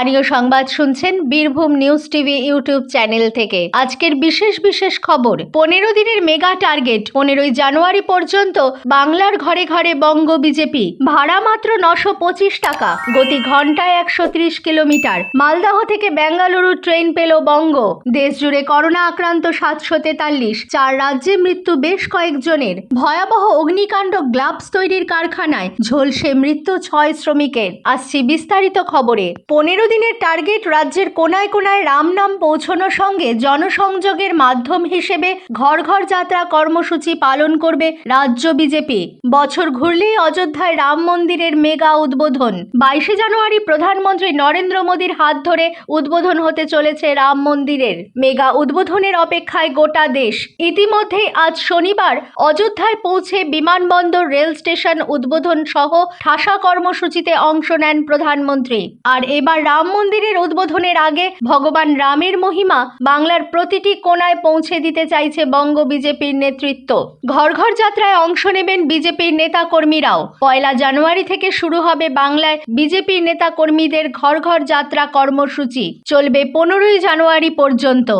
স্থানীয় সংবাদ শুনছেন Birbhum news TV YouTube channel থেকে। আজকের বিশেষ খবর। 15 দিনের মেগা টার্গেট। 15ই জানুয়ারি পর্যন্ত বাংলার ঘরে ঘরে বঙ্গ বিজেপি। ভাড়া মাত্র 925 টাকা, গতি ঘন্টায় 130 কিলোমিটার। মালদহ থেকে বেঙ্গালুরু ট্রেন পেল বঙ্গ। দেশ জুড়ে করোনা আক্রান্ত 743, 4 রাজ্যে মৃত্যু বেশ কয়েকজনের। ভয়াবহ অগ্নিকাণ্ড গ্লাভস তৈরির কারখানায়, ঝলসে মৃত্যু 6 শ্রমিকের। আসছি বিস্তারিত খবরে। 15 দিনের টার্গেট। রাজ্যের কোনায় কোনায় রাম নাম পৌঁছানোর সঙ্গে জনসংযোগের মাধ্যম হিসেবে ঘর ঘর যাত্রা কর্মসূচি পালন করবে রাজ্য বিজেপি। বছর ঘুরলেই অযোধ্যায় রাম মন্দিরের মেগা উদ্বোধন। 22 জানুয়ারি প্রধানমন্ত্রী নরেন্দ্র মোদীর হাত ধরে উদ্বোধন হতে চলেছে রাম মন্দিরের। মেগা উদ্বোধনের অপেক্ষায় গোটা দেশ। ইতিমধ্যেই আজ শনিবার অযোধ্যায় পৌঁছে বিমানবন্দর, রেল স্টেশন উদ্বোধন সহ ঠাসা কর্মসূচিতে অংশ নেন প্রধানমন্ত্রী। আর এবার রাম মন্দিরের উদ্বোধনের আগে ভগবান রামের মহিমা বাংলার প্রতিটি কোনায় পৌঁছে দিতে চাইছে বঙ্গ বিজেপির নেতৃত্ব। ঘর ঘর যাত্রায় অংশ নেবেন বিজেপির নেতা কর্মীরাও। 1 জানুয়ারি থেকে শুরু হবে বাংলায় বিজেপির নেতা কর্মীদের ঘর ঘর যাত্রা কর্মসূচি। চলবে 15ই জানুয়ারি পর্যন্ত।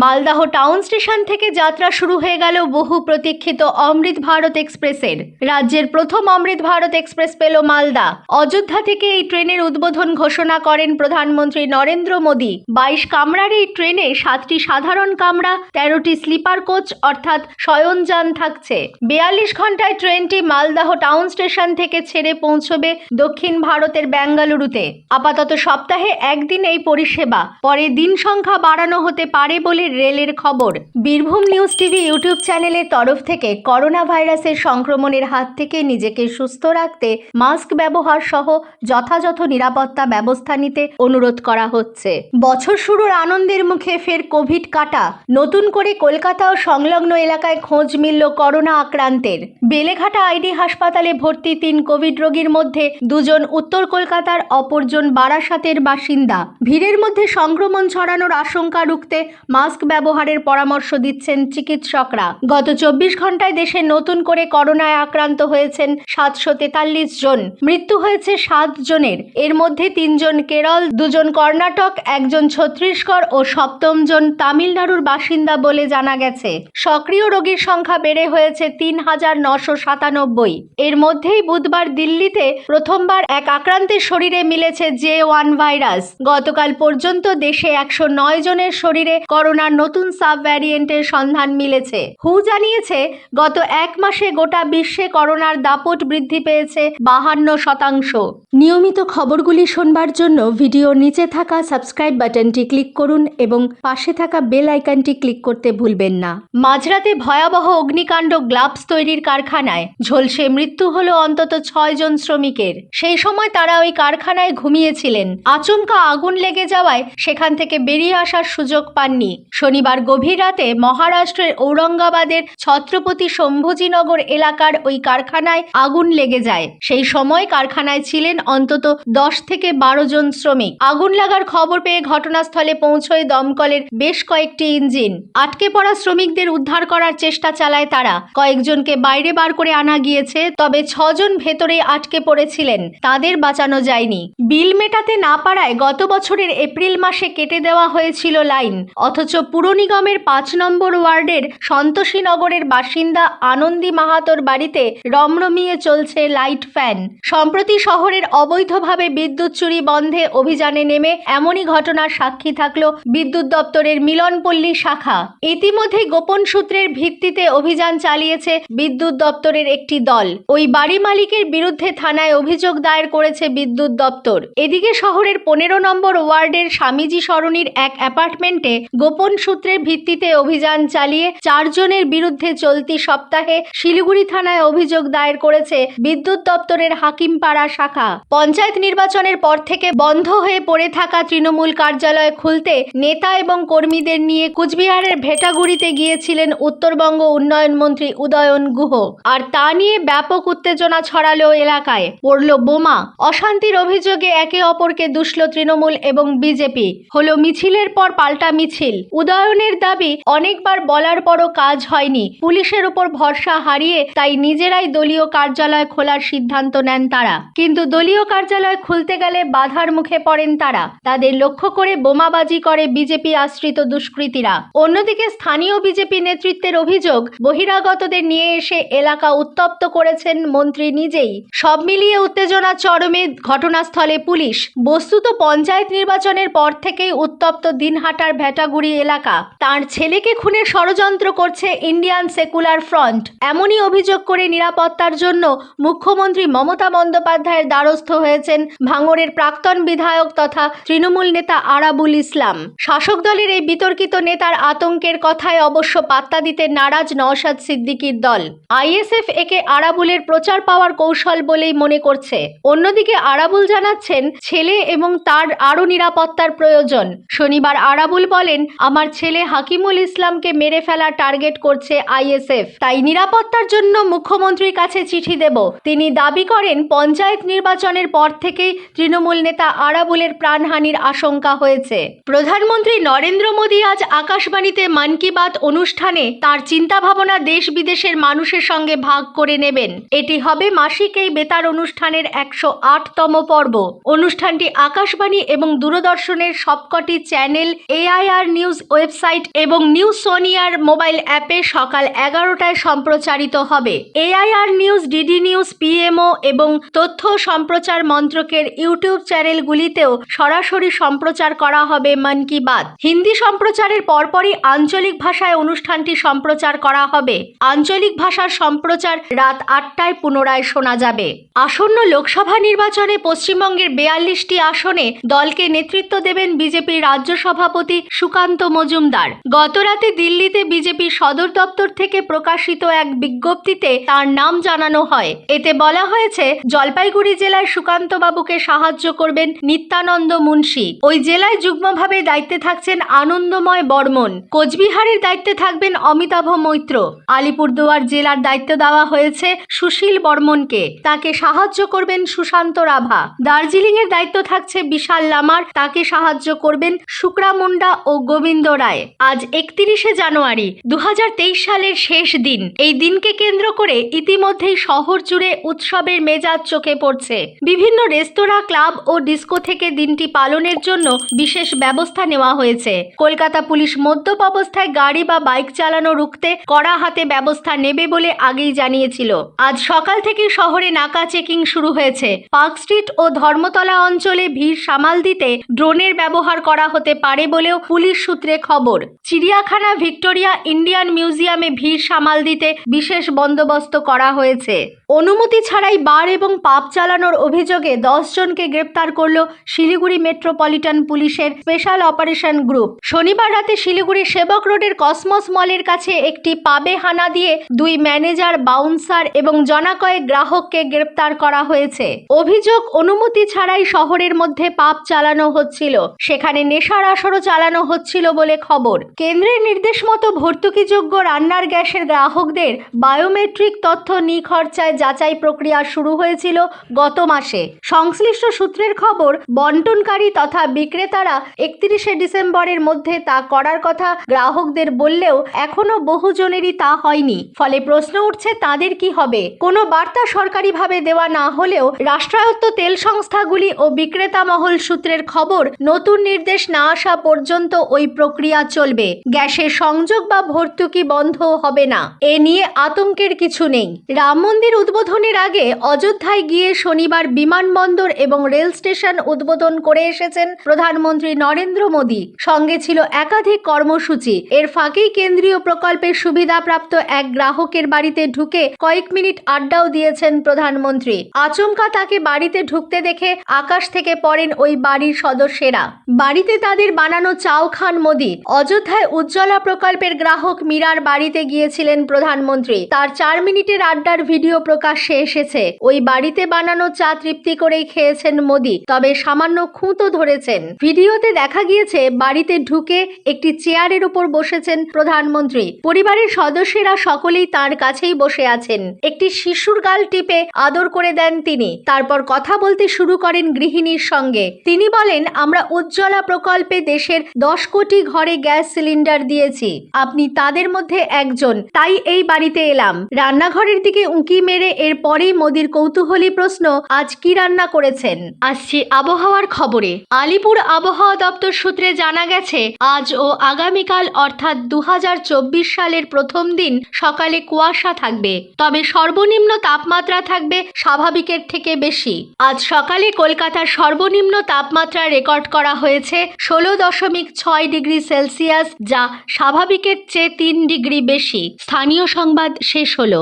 মালদহ টাউন স্টেশন থেকে যাত্রা শুরু হয়ে গেল বহু প্রতীক্ষিত অমৃত ভারত এক্সপ্রেসের। রাজ্যের প্রথম অমৃত ভারত এক্সপ্রেস পেল মালদা। অযোধ্যা থেকে এই ট্রেনের উদ্বোধন ঘোষণা করেন প্রধানমন্ত্রী নরেন্দ্র মোদী। 22 কামরার এই ট্রেনে 7টি সাধারণ কামরা, 13টি স্লিপার কোচ অর্থাৎ শয়নযান থাকছে। 42 ঘন্টায় ট্রেনটি মালদহ টাউন স্টেশন থেকে ছেড়ে পৌঁছবে দক্ষিণ ভারতের বেঙ্গালুরুতে। আপাতত সপ্তাহে একদিন এই পরিষেবা, পরে দিন সংখ্যা বাড়ানো হতে পারে বলে রেলের খবর। বীরভূম নিউজ টিভি ইউটিউব চ্যানেলের তরফ থেকে করোনা ভাইরাসের সংক্রমণের হাত থেকে নিজেকে সুস্থ রাখতে মাস্ক ব্যবহার সহ যথাযথ নিরাপত্তা ব্যবস্থা নিতে অনুরোধ করা হচ্ছে। বছর শুরুর আনন্দের মুখে ফের কোভিড কাটা। নতুন করে কলকাতা ও সংলগ্ন এলাকায় খোঁজ মিলল করোনা আক্রান্তের। বেলেঘাটা আইডি হাসপাতালে ভর্তি 3 কোভিড রোগীর মধ্যে 2 জন উত্তর কলকাতার, অপরজন বারাসাতের বাসিন্দা। ভিড়ের মধ্যে সংক্রমণ ছড়ানোর আশঙ্কা রুখতে মাস্ক ব্যবহারের পরামর্শ দিচ্ছেন চিকিৎসকরা। গত 24 ঘন্টায় দেশে নতুন করে করোনায় আক্রান্ত হয়েছেন 743 জন। মৃত্যু হয়েছে 7 জনের। এর মধ্যে 3 জন কেরল, 2 জন কর্ণাটক, 1 জন ছত্তিশগড় ও 7ম জন তামিলনাড়ুর বাসিন্দা বলে জানা গেছে। সক্রিয় রোগীর সংখ্যা বেড়ে হয়েছে 3997। এর মধ্যেই বুধবার দিল্লিতে প্রথমবার এক আক্রান্তের শরীরে মিলেছে J1 ভাইরাস। গতকাল পর্যন্ত দেশে 109 জনের শরীরে করোনার নতুন সাব ভ্যারিয়েন্টের সন্ধান মিলেছে। হু জানিয়েছে, গত 1 মাসে গোটা বিশ্বে করোনার দাপট বৃদ্ধি পেয়েছে 52%। নিয়মিত খবরগুলি শুনবার জন্য ভিডিওর নিচে থাকা সাবস্ক্রাইব বাটনটি ক্লিক করুন এবং পাশে থাকা বেল আইকনটি ক্লিক করতে ভুলবেন না। মাঝরাতে ভয়াবহ অগ্নিকাণ্ড গ্লাভস তৈরির কারখানায়, ঝলসে মৃত্যু হলো অন্তত 6 জন শ্রমিকের। সেই সময় তারা ওই কারখানায় ঘুমিয়েছিলেন। আচমকা আগুন লেগে যাওয়ায় সেখান থেকে বেরিয়ে আসার সুযোগ পাননি। শনিবার গভীর রাতে মহারাষ্ট্রের ঔরঙ্গাবাদের ছত্রপতি শম্ভুজিনগর এলাকার ওই কারখানায় আগুন লেগে যায়। সেই সময় কারখানায় ছিলেন অন্তত 10 থেকে 12 জন শ্রমিক। আগুন লাগার খবর পেয়ে ঘটনাস্থলে পৌঁছয় দমকলের বেশ কয়েকটি ইঞ্জিন। আটকে পড়া শ্রমিকদের উদ্ধার করার চেষ্টা চালায় তারা। কয়েকজনকে বাইরে বার করে আনা গিয়েছে, তবে 6 জন ভেতরে আটকে পড়েছিলেন, তাদের বাঁচানো যায়নি। বিল মেটাতে না পারায় গত বছরের এপ্রিল মাসে কেটে দেওয়া হয়েছিল লাইন। অথচ পুর নিগমের 5 নম্বর ওয়ার্ডের সন্তোষীনগরের বাসিন্দা আনন্দী মাহাতোর বাড়িতে রমরমিয়ে চলছে লাইট ফ্যান। সম্প্রতি শহরের অবৈধভাবে বিদ্যুৎ চুরি বন্ধে অভিযানে নেমে এমনই ঘটনার সাক্ষী থাকলো বিদ্যুৎ দপ্তরের মিলনপল্লী শাখা। ইতিমধ্যে গোপন সূত্রের ভিত্তিতে অভিযান চালিয়েছে বিদ্যুৎ দপ্তরের একটি দল। ওই বাড়ি মালিকের বিরুদ্ধে থানায় অভিযোগ দায়ের করেছে বিদ্যুৎ দপ্তর। এদিকে শহরের 15 নম্বর ওয়ার্ডের স্বামীজি সরণির এক অ্যাপার্টমেন্টে গোপন সূত্রের ভিত্তিতে অভিযান চালিয়ে 4 জনের বিরুদ্ধে চলতি সপ্তাহে শিলিগুড়ি থানায় অভিযোগ দায়ের করেছে বিদ্যুৎ দপ্তরের হাকিমপাড়া শাখা। পঞ্চায়েত নির্বাচনের পর থেকে বন্ধ হয়ে পড়ে থাকা তৃণমূল কার্যালয় খুলতে নেতা এবং কর্মীদের নিয়ে কুচবিহারের ভেটাগুড়িতে গিয়েছিলেন উত্তরবঙ্গ উন্নয়ন মন্ত্রী উদয়ন গুহ। আর তা নিয়ে ব্যাপক উত্তেজনা ছড়ালো এলাকায়। পড়ল বোমা। অশান্তির অভিযোগে একে অপরকে দুষল তৃণমূল এবং বিজেপি। হলো মিছিলের পর পাল্টা মিছিল। উদয়নের দাবি, অনেকবার বলার পরও কাজ হয়নি। পুলিশের উপর ভরসা হারিয়ে তাই নিজেরাই দলীয় কার্যালয় খোলার সিদ্ধান্ত নেন তারা। কিন্তু দলীয় কার্যালয় খুলতে গেলে বাধার মুখে পড়েন তারা। তাদের লক্ষ্য করে বোমাবাজি করে বিজেপি আশ্রিত দুষ্কৃতীরা। অন্যদিকে স্থানীয় বিজেপি নেতৃত্বের অভিযোগ, বহিরাগতদের নিয়ে এসে এলাকা উত্তপ্ত করেছেন মন্ত্রী নিজেই। সব মিলিয়ে উত্তেজনা চরমে ঘটনাস্থলে পুলিশ। বস্তুত পঞ্চায়েত নির্বাচনের পর থেকেই উত্তপ্ত দিনহাটার ভেটাগুড়ি এলাকা। তার ছেলেকে খুনের ষড়যন্ত্র করছে ইন্ডিয়ান সেকুলার ফ্রন্ট, এমনই অভিযোগ করে নিরাপত্তার জন্য মুখ্যমন্ত্রী মমতা বন্দ্যোপাধ্যায়ের দ্বারস্থ হয়েছেন ভাঙড়ের প্রাক্তন বিধায়ক তথা তৃণমূল নেতা আরাবুল ইসলাম। শাসক দলের এই বিতর্কিত নেতার আতঙ্কের কথায় অবশ্য পাত্তা দিতে নারাজ নওশাদ সিদ্দিকীর দল। আইএসএফ একে আরাবুলের প্রচার পাওয়ার কৌশল বলেই মনে করছে। অন্যদিকে আরাবুল জানাচ্ছেন, ছেলে এবং তার আরও নিরাপত্তার প্রয়োজন। শনিবার আরাবুল বলেন, আমার ছেলে হাকিমুল ইসলামকে মেরে ফেলা টার্গেট করছে আইএসএফ, তাই নিরাপত্তার জন্য মুখ্যমন্ত্রীর কাছে চিঠি দেব। তিনি দাবি করেন, পঞ্চায়েত নির্বাচনের পর থেকেই তৃণমূল নেতা আরাবুলের প্রাণহানির আশঙ্কা হয়েছে। প্রধানমন্ত্রী নরেন্দ্র মোদী আজ আকাশবাণীতে মন কি বাত অনুষ্ঠানে তার চিন্তাভাবনা দেশ বিদেশের মানুষের সঙ্গে ভাগ করে নেবেন। এটি হবে মাসিক এই বেতার অনুষ্ঠানের 108তম পর্ব। অনুষ্ঠানটি আকাশবাণী এবং দূরদর্শনের সবকটি চ্যানেল, AIR নিউজ ওয়েবসাইট এবং নিউজ সোনিয়ার মোবাইল অ্যাপে সকাল 11টায় সম্প্রচারিত হবে। AIR news, DD news, PMO এবং তথ্য সম্প্রচার মন্ত্রকের ইউটিউব চ্যানেলগুলিতেও সরাসরি সম্প্রচার করা হবে মন কি বাত। হিন্দি সম্প্রচারের পরপরই আঞ্চলিক ভাষায় অনুষ্ঠানটি সম্প্রচার করা হবে। আঞ্চলিক ভাষার সম্প্রচার রাত 8টায় পুনরায় শোনা যাবে। আসন্ন লোকসভা নির্বাচনে পশ্চিমবঙ্গের 42টি আসনে দলকে নেতৃত্ব দেবেন বিজেপির রাজ্য সভাপতি সুকান্ত মজুমদার। গতরাতে দিল্লিতে বিজেপি সদর দপ্তর থেকে প্রকাশিত এক বিজ্ঞপ্তিতে তার নাম জানানো হয়। এতে বলা হয়েছে, জলপাইগুড়ি জেলায় সুকান্ত বাবুকে সাহায্য করবেন নিত্যানন্দ মুন্সি। ওই জেলায় যুগ্মভাবে দায়িত্বে থাকছেন আনন্দময় বর্মন। কোচবিহারের দায়িত্বে থাকবেন অমিতাভ মৈত্র। আলিপুরদুয়ার জেলার দায়িত্ব দেওয়া হয়েছে সুশীল বর্মনকে, তাকে সাহায্য করবেন সুশান্ত রাভা। দার্জিলিং এর দায়িত্ব থাকছে বিশাল লামার, তাকে সাহায্য করবেন শুক্রা মুন্ডা ও গোবিন্দ রায়। আজ 31শে জানুয়ারি 2023 সালের শেষ দিন। এই দিনকে কেন্দ্র করে ইতিমধ্যেই শহর জুড়ে উৎসবের মেজাজ চোখে পড়ছে। বিভিন্ন রেস্তোরাঁ, ক্লাব ও ডিস্কো থেকে দিনটি পালনের জন্য বিশেষ ব্যবস্থা নেওয়া হয়েছে। কলকাতা পুলিশ মদ্যপ অবস্থায় গাড়ি বা বাইক চালানো রুখতে কড়া হাতে ব্যবস্থা নেবে বলে আগেই জানিয়েছিল। আজ সকাল থেকে শহরে নাকা চেকিং শুরু হয়েছে। পার্ক স্ট্রিট ও ধর্মতলা অঞ্চলে ভিড় সামাল দিতে ড্রোনের ব্যবহার করা হতে পারে বলেও পুলিশ সূত্রে খবর। চিড়িয়াখানা, ভিক্টোরিয়া, ইন্ডিয়ান মিউজিয়ামে ভিড় সামাল দিতে বিশেষ বন্দোবস্ত করা হয়েছে। অনুমতি ছাড়াই বার এবং পাব চালানোর অভিযোগে 10 জনকে গ্রেপ্তার করল শিলিগুড়ি মেট্রোপলিটন পুলিশের স্পেশাল অপারেশন গ্রুপ। শনিবার রাতে শিলিগুড়ি সেবক রোডের কসমস মলের কাছে একটি পাবে হানা দিয়ে 2 ম্যানেজার, বাউন্সার এবং জনাকয়েক গ্রাহককে গ্রেপ্তার করা হয়েছে। অভিযোগ, অনুমতি ছাড়াই শহরের মধ্যে পাব চালানো হচ্ছিল, সেখানে নেশার আসরও চালানো হচ্ছিল বলে খবর। কেন্দ্রের নির্দেশ মতো ভর্তুকিযোগ্য রান্নার গ্যাসের গ্রাহকদের বায়োমেট্রিক তথ্য নিখরচায় যাচাই প্রক্রিয়া শুরু হয়েছিল গত মাসে। সংশ্লিষ্ট সূত্রের খবর, বন্টনকারী তথা বিক্রেতারা 31শে ডিসেম্বরের মধ্যে তা করার কথা গ্রাহকদের বললেও এখনো বহুজনেরই তা হয়নি। ফলে প্রশ্ন উঠছে, তাদের কি হবে? কোনো বার্তা সরকারিভাবে দেওয়া না হলেও রাষ্ট্রায়ত্ত তেল সংস্থাগুলি ও বিক্রেতা মহল সূত্রের খবর, নতুন নির্দেশ না আসা পর্যন্ত ওই প্রক্রিয়া চলবে। গ্যাসের সংযোগ বা ভর্তুকি বন্ধ হবে না। এ নিয়ে আতঙ্কের কিছু নেই। রাম মন্দির উদ্বোধনের আগে অযোধ্যায় গিয়ে শনিবার বিমানবন্দর এবং রেল স্টেশন উদ্বোধন করে এসেছেন প্রধানমন্ত্রী নরেন্দ্র মোদী। সঙ্গে ছিল একাধিক কর্মসূচি। এর ফাঁকেই কেন্দ্রীয় প্রকল্পের সুবিধাপ্রাপ্ত এক গ্রাহকের বাড়িতে ঢুকে কয়েক মিনিট আড্ডাও দিয়েছেন প্রধানমন্ত্রী। আচমকা তাকে বাড়িতে ঢুকতে দেখে আকাশ থেকে পড়েন ওই বাড়ির সদস্যেরা। বাড়িতে তাদের বানানো চাও খান মোদী। অযোধ্যায় উজ্জ্বলা প্রকল্পের গ্রাহক মীরার বাড়িতে গিয়েছিলেন প্রধানমন্ত্রী। তার 4 মিনিটের আড্ডার ভিডিও প্রকাশ্যে এসেছে। ওই বাড়িতে বানানো চা তৃপ্তি করেই খেয়েছেন মোদী, তবে সামান্য খুঁতো ধরেছেন। ভিডিওতে দেখা গিয়েছে বাড়িতে ঢুকে একটি চেয়ারের উপর বসেছেন প্রধানমন্ত্রী। পরিবারের সদস্যরা সকলেই তার কাছেই বসে আছেন। একটি শিশুর গাল টিপে আদর করে দেন তিনি। তারপর কথা বলতে শুরু করেন গৃহিণীর সঙ্গে। তিনি বলেন, আমরা উজ্জ্বলা প্রকল্পে দেশের 10 কোটি ঘরে গ্যাস সিলিন্ডার দিয়েছি, আপনি তাদের মধ্যে একজন, তাই এই বাড়িতে এলাম। রান্নাঘরের দিকে উঁকি মেরে এরপরেই মোদির কৌতূহলী প্রশ্ন, আজ কি রান্না করেছেন? আসছি আবহাওয়ার খবরে। আলিপুর আবহাওয়া দপ্তর সূত্রে জানা গেছে, আজ ও আগামীকাল অর্থাৎ 2024 সালের প্রথম দিন সকালে কুয়াশা থাকবে, তবে সর্বনিম্ন তাপমাত্রা থাকবে স্বাভাবিকের থেকে বেশি। আজ সকালে কলকাতার সর্বনিম্ন তাপমাত্রা রেকর্ড করা হয়েছে 16.6 ডিগ্রি সেলসিয়াস, যা স্বাভাবিকের চেয়ে 3 ডিগ্রি বেশি। স্থানীয় সংবাদ শেষ হলো।